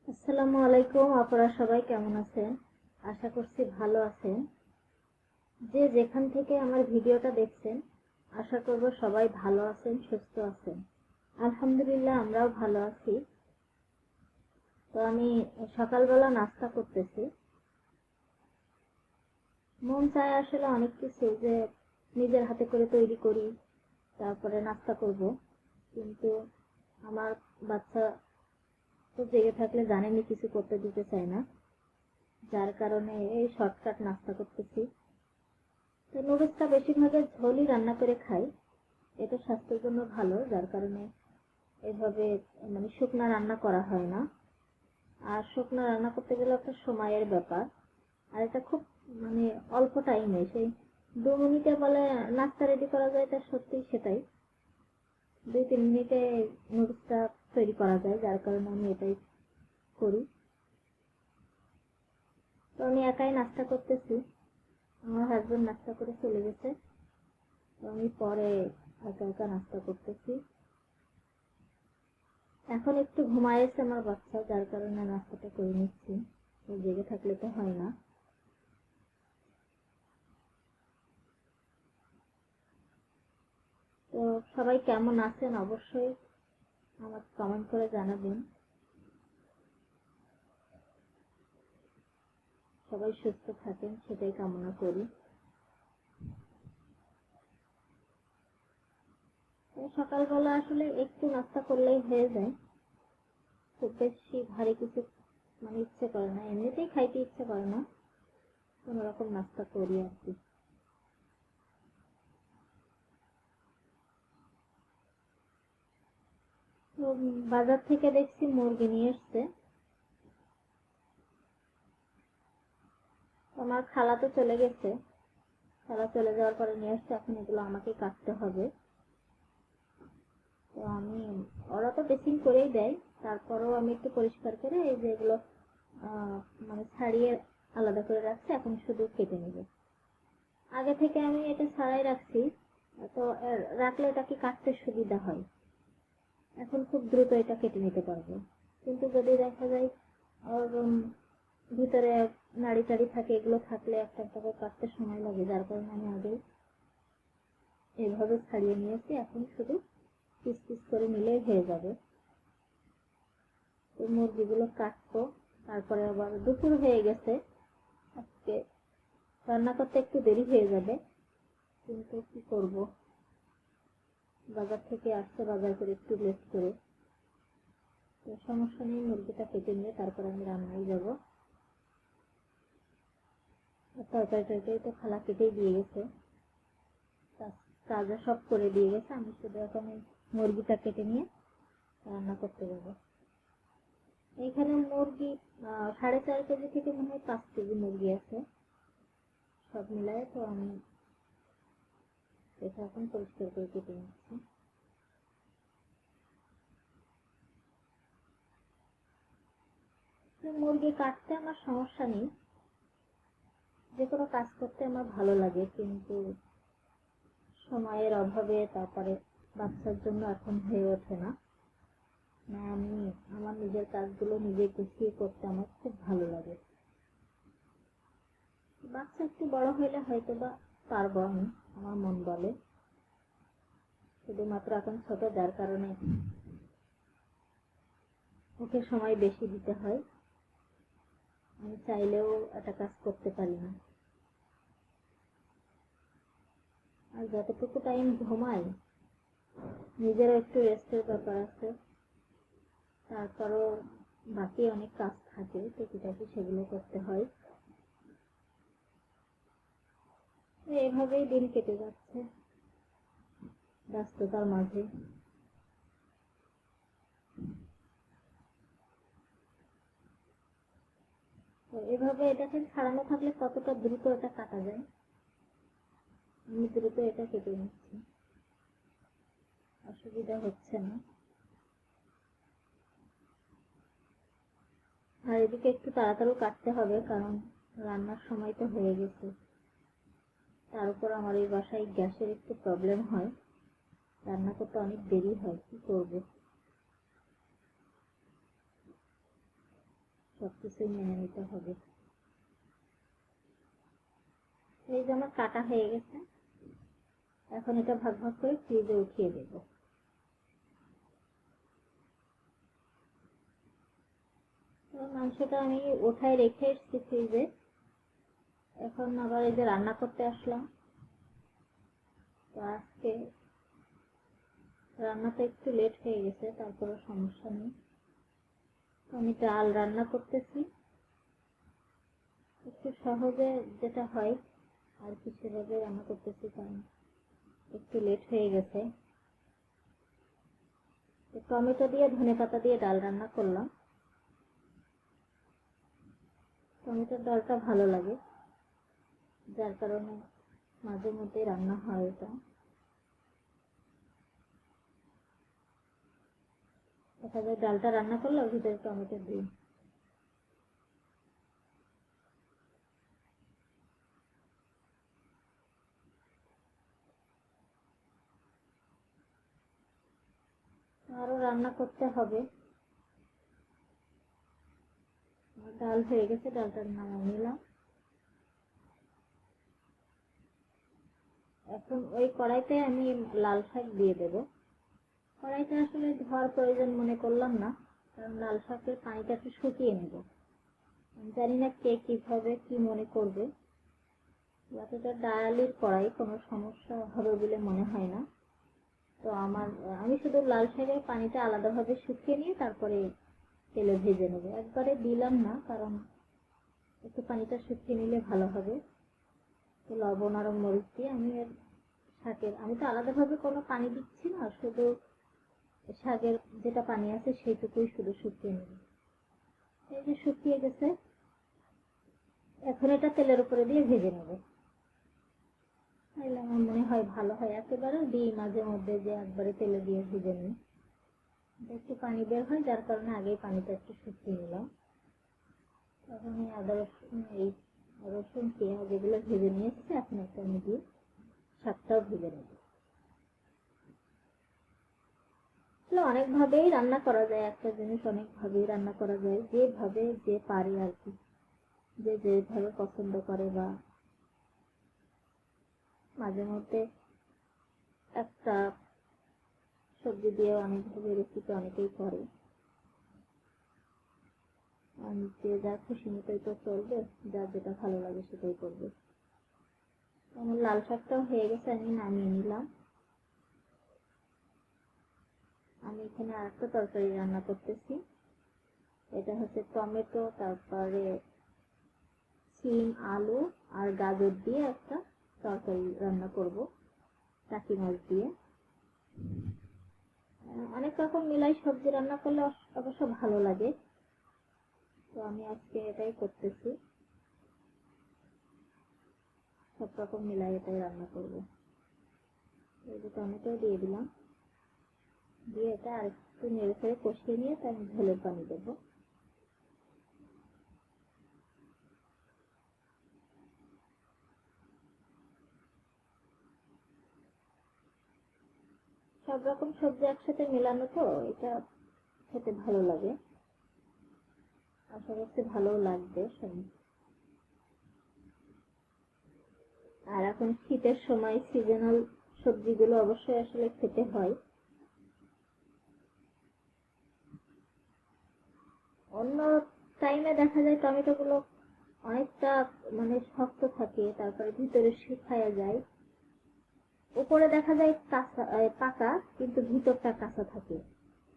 আসসালামু আলাইকুম। আপনারা সবাই কেমন আছেন? আশা করছি ভালো আছেন। যে যেখান থেকে আমার ভিডিওটা দেখছেন, আশা করব সবাই ভালো আছেন, সুস্থ আছেন। আলহামদুলিল্লাহ, আমরাও ভালো আছি। তো আমি সকালবেলা নাস্তা করতেছি। মন চায় আসলে অনেক কিছু, যে নিজের হাতে করে তৈরি করি, তারপরে নাস্তা করব। কিন্তু আমার বাচ্চা তো জেগে থাকলে জানেনই, কিছু করতে দিতে চায় না, যার কারণে এই শর্টকাট নাস্তা করতেছি। তো নুডলসটা বেশিরভাগের ঝোলই রান্না করে খাই। এটা স্বাস্থ্যের জন্য ভালো, যার কারণে এভাবে মানে শুকনা রান্না করা হয় না। আর শুকনা রান্না করতে গেলে একটা সময়ের ব্যাপার। আর এটা খুব মানে অল্প টাইমে, সেই 2 মিনিটে বলে নাস্তা রেডি করা যায়, এটা সত্যিই সেটাই। 2-3 মিনিটে নুডলসটা তৈরি করা যায়, যার কারণে আমি এটাই করি। তো আমি একাই নাস্তা করতেছি, আমার হাজবেন্ড নাস্তা করে চলে গেছে। তো আমি পরে একা একা নাস্তা করতেছি। এখন একটু ঘুমাইছে আমার বাচ্চা, যার কারণে নাস্তাটা করে নিচ্ছি। ও জেগে থাকলে তো হয় না। তো সবাই কেমন আছেন অবশ্যই আমাকে কমেন্ট করে জানাবেন। সবাই সুস্থ থাকেন, সেটাই কামনা করি। তো সকালবেলা আসলে একটু নাস্তা করলেই হয়ে যায়, খুব বেশি ভারী কিছু মানে ইচ্ছে করে না, এমনিতেই খাইতে ইচ্ছে করে না, কোনো রকম নাস্তা করি আর কি। তো বাজার থেকে দেখছি মুরগি নিয়ে এসছে। আমার খালা তো চলে গেছে, খালা চলে যাওয়ার পরে নিয়ে এসছে, এখন এগুলো আমাকে কাটতে হবে। তো আমি, ওরা তো ড্রেসিং করেই দেয়, তারপরেও আমি একটু পরিষ্কার করে এই যে এগুলো আহ, মানে ছাড়িয়ে আলাদা করে রাখছি, এখন শুধু কেটে নেব। আগে থেকে আমি এটা ছাড়াই রাখছি, তো রাখলে এটা কি কাটতে সুবিধা হয়, এখন খুব দ্রুত এটা কেটে নিতে পারবো। কিন্তু যদি দেখা যায় ওর ভিতরে নাড়ি টাড়ি থাকে, এগুলো থাকলে একটা একটা করে কাটতে সময় লাগে, যার কারণে আমি আগে এভাবে ছাড়িয়ে নিয়েছি, এখন শুধু পিস পিস করে নিলেই হয়ে যাবে। তো মুরগিগুলো কাটবো, তারপরে আবার দুপুর হয়ে গেছে, আজকে রান্না করতে একটু দেরি হয়ে যাবে, কিন্তু কি করব, বাজার থেকে আসতে বাজার করে একটু লেট করে। তো সমস্যা নেই, মুরগিটা কেটে নিয়ে তারপরে আমি রান্নায় যাবো। তরকারি টরকারি তো খালা কেটেই দিয়ে গেছে, তাজা সব করে দিয়ে গেছে, আমি শুধু এখন এই মুরগিটা কেটে নিয়ে রান্না করতে যাবো। এইখানে মুরগি 4.5 কেজি থেকে মনে হয় 5 কেজি মুরগি আছে, সব মিলায়। তো আমি এটা এখন পরিষ্কার করে কেটে নিচ্ছি। মুরগি কাটতে আমার সমস্যা নেই, যে কোনো কাজ করতে আমার ভালো লাগে, কিন্তু সময়ের অভাবে, তারপরে বাচ্চার জন্য এখন হয়ে ওঠে না। না, আমি আমার নিজের কাজগুলো নিজে গুছিয়ে করতে আমার খুব ভালো লাগে। বাচ্চা একটু বড় হইলে হয়তো বা পারবো আমি, আমার মন বলে। শুধুমাত্র এখন ছোট, যার কারণে ওকে সময় বেশি দিতে হয়, আমি চাইলেও একটা কাজ করতে পারি না। আর যতটুকু টাইম ঘুমাই, নিজেরও একটু রেস্টের ব্যাপার আছে, তারপরও বাকি অনেক কাজ থাকে টুকিটাকি, সেগুলো করতে হয়। এভাবেই দিন কেটে যাচ্ছে ব্যস্ততার মাঝে। তো এভাবে এটাকে ছাড়ানো থাকলে কতটা দ্রুত এটা কাটা যায়, আমি দ্রুত এটা কেটে নিচ্ছি, অসুবিধা হচ্ছে না। আর এদিকে একটু তাড়াতাড়ি কাটতে হবে, কারণ রান্নার সময় তো হয়ে গেছে। তার উপর আমার এই বাসায় গ্যাসের একটু প্রবলেম হয়, রান্না করতে অনেক দেরি হয়, কি করব। সবকিছুই মেনে নিতে হবে। এই যে আমার কাটা হয়ে গেছে, এখন এটা ভাগ ভাগ করে ফ্রিজে উঠিয়ে দেব। মাংসটা আমি উঠায় রেখে এসেছি ফ্রিজে। এখন আবার এই যে রান্না করতে আসলাম। তো আজকে রান্নাটা একটু লেট হয়ে গেছে, তারপরে সমস্যা নেই। আমি ডাল রান্না করতেছি, একটু সহজে যেটা হয় আর কি সেভাবে রান্না করতেছি, কারণ একটু লেট হয়ে গেছে। টমেটো দিয়ে ধনেপাতা দিয়ে ডাল রান্না করলাম। টমেটোর ডালটা ভালো লাগে, যার কারণে মাঝে মধ্যে রান্না হয় এটা। দেখা যায় ডালটা রান্না করলে ভিতরে টমেটো দিই। আরো রান্না করতে হবে। ডাল হয়ে গেছে, ডালটার নামিয়ে নিলাম। এখন ওই কড়াইতে আমি লাল শাক দিয়ে দেব। কড়াইটা আসলে ধোয়ার প্রয়োজন মনে করলাম না, কারণ লাল শাকের পানিটা একটু শুকিয়ে নেব। জানি না কে কিভাবে কি মনে করবে, এটা ডায়ালির কড়াই, কোনো সমস্যা হবে বলে মনে হয় না। তো আমি শুধু লাল শাকের পানিটা আলাদাভাবে শুকিয়ে নিয়ে তারপরে তেলে ভেজে নেব। একবারে দিলাম না, কারণ একটু পানিটা শুকিয়ে নিলে ভালো হবে। লবণ আর মরিচ দিয়ে আমি তো আলাদাভাবে কোনো পানি দিচ্ছি না, শুধু শাকের যেটা পানি আছে সেইটুকুই শুধু শুকিয়ে নেব। এই যে শুকিয়ে গেছে, এখন এটা তেলের উপরে দিয়ে ভেজে নেব। তাইলে আমার মনে হয় ভালো হয়। একেবারে দিই মাঝে মধ্যে যে একবারে তেলে দিয়ে ভেজে নিই, একটু পানি বের হয়, যার কারণে আগেই পানিটা একটু শুকিয়ে নিলাম। তখন এই আদা রসুন পেঁয়াজ এগুলো ভেজে নিয়েছি, এখন একটা আমি দিয়ে শাকটাও ভেজে নেব। অনেকভাবেই রান্না করা যায়, একটা জিনিস অনেকভাবেই রান্না করা যায়, যেভাবে যে পারে আর কি, যে যেভাবে পছন্দ করে। বা মাঝে মধ্যে একটা সবজি দিয়ে অনেকভাবে রেসিপি অনেকেই করে, যে যা খুশি মতোই তো চলবে, যার যেটা ভালো লাগে সেটাই করবে। আমার লাল শাকটাও হয়ে গেছে, আমি নামিয়ে নিলাম। আমি এখানে আরেকটা তরকারি রান্না করতেছি। এটা হচ্ছে টমেটো, তারপরে সিম, আলু আর গাজর দিয়ে একটা তরকারি রান্না করব, টাকি মাছ দিয়ে। অনেক রকম মিলাই সবজি রান্না করলে অবশ্য ভালো লাগে, তো আমি আজকে এটাই করতেছি। সব রকম মিলাই এটাই রান্না করব। এই যে টমেটো দিয়ে দিলাম, দিয়ে এটা আর একটু নেড়ে ফেড়ে কষিয়ে নিয়ে তার ঝোলের পানি দেবো। সব রকম সবজি একসাথে মেলানো তো এটা খেতে ভালো লাগে, আশা করছি ভালোও লাগবে। আর এখন শীতের সময় সিজনাল সবজিগুলো অবশ্যই আসলে খেতে হয়। অন্য টাইমে দেখা যায় টমেটো গুলো অনেকটা মানে শক্ত থাকে, তারপরে ভিতরে শুকায়া যায়, উপরে দেখা যায় কাঁচা পাকা, কিন্তু ভিতরটা কাঁচা থাকে,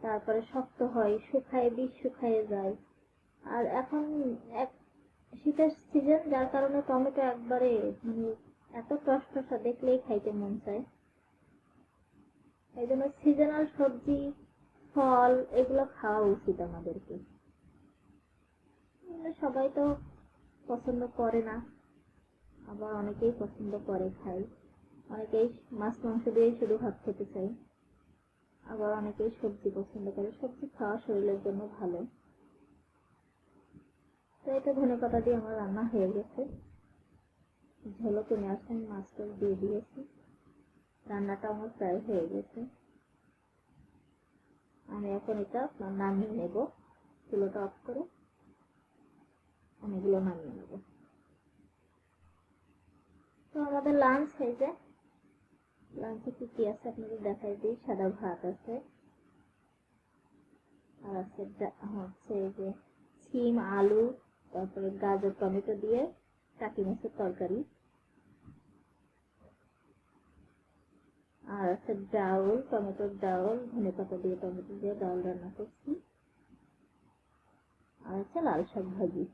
তারপরে শক্ত হয়, শুকায় বীজ শুকায় যায়। আর এখন এক শীতের সিজন, যার কারণে টমেটো একবারে মানে এত টসটসা, দেখলেই খাইতে মন চায়। এই জন্য সিজনাল সবজি, ফল এগুলো খাওয়া উচিত আমাদেরকে। সবাই তো পছন্দ করে না, আবার অনেকেই পছন্দ করে, খায়। অনেকেই মাছ মাংস দিয়ে শুধু ভাত খেতে চায়, আবার অনেকেই সবজি পছন্দ করে। সবজি খাওয়া শরীরের জন্য ভালো। তো এটা ধনেপাতা দিয়ে আমার রান্না হয়ে গেছে। ঝোলও কমে আসে, আমি মাছটা দিয়ে দিয়েছি। রান্নাটা আমার প্রায় হয়ে গেছে। আমি এখন এটা নামিয়ে নেব, চুলোটা অফ করে। অনেকগুলো নামিয়ে নেব। তো আমাদের লাঞ্চ এই যে, লাঞ্চে কি কি আছে আপনাদের দেখাই দিই। সাদা ভাত আছে, আর আছে হচ্ছে এই যে সিম, আলু, তারপরে গাজর টমেটো দিয়ে টাকি মাছের তরকারি, আর আছে ডাউল, টমেটোর ডাউল, ধনেপাতা দিয়ে টমেটো দিয়ে ডাউল রান্না করছি, আর আছে লাল শাক ভাজি।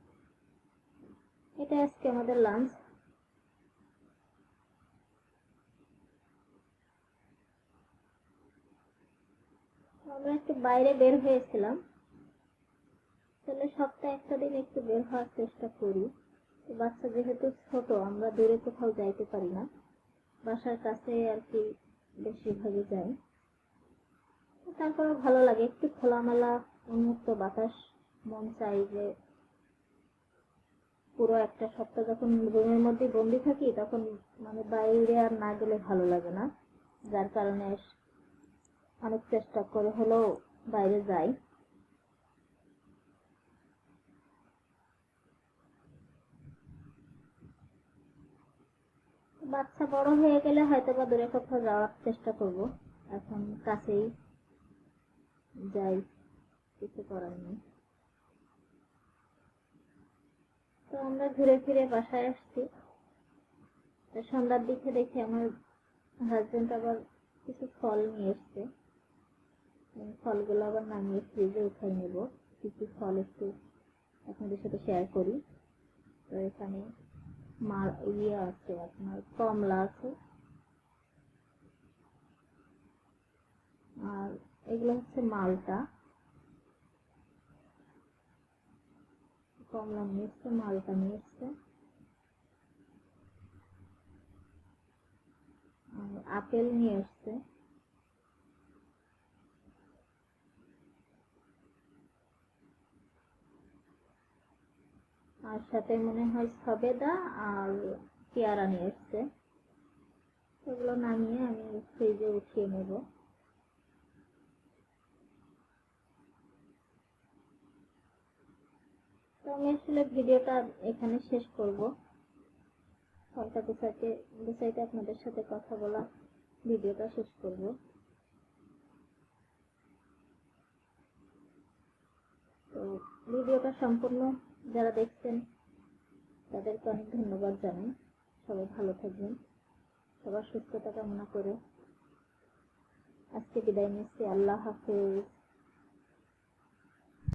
এটা আজকে আমাদের লাঞ্চ। আমরা একটু বাইরে বের হয়েছিলাম, তাহলে সপ্তাহে একটা দিন একটু বের হওয়ার চেষ্টা করি। বাচ্চা যেহেতু ছোট, আমরা দূরে কোথাও যাইতে পারি না, বাসার কাছে আর কি বেশিরভাগই যাই। তারপরে ভালো লাগে একটু খোলামেলা উন্মুক্ত বাতাস। মন চাই যে পুরো একটা সপ্তাহ যখন রুমের মধ্যে বন্দি থাকি, তখন মানে বাইরে আর না গেলে ভালো লাগে না, যার কারণে অনেক চেষ্টা করে হলেও বাইরে যাই। বাচ্চা বড় হয়ে গেলে হয়তো বা দূরে কোথাও যাওয়ার চেষ্টা করব, এখন কাছেই যাই, কিছু করার নেই। তো আমরা ঘুরে ফিরে বাসায় আসছি। সন্ধ্যার দিকে দেখি আমার হাজবেন্ড আবার কিছু ফল নিয়ে এসছে। ফলগুলো আবার নামিয়ে ফ্রিজে উঠাই নেব। কি কি ফল একটু আপনাদের সাথে শেয়ার করি। তো এখানে ইয়ে আছে, আপনার কমলা আছে, আর এগুলো হচ্ছে মালটা। কমলা নিয়ে এসছে, মালটা নিয়ে এসছে, আর আপেল নিয়ে এসছে, আর সাথে মনে হয় সবেদা আর পেয়ারা নিয়ে এসছে। এগুলো নামিয়ে আমি ফ্রিজে উঠিয়ে নেব। তো আমি আসলে ভিডিওটা এখানে শেষ করব। ফলটা গুছাইতে গুছাইতে আপনাদের সাথে কথা বলা ভিডিওটা শেষ করব। তো ভিডিওটা সম্পূর্ণ যারা দেখছেন তাদেরকে অনেক ধন্যবাদ জানাই। সবাই ভালো থাকবেন, সবার সুস্থতা কামনা করে আজকে বিদায় নিচ্ছি। আল্লাহ হাফেজ।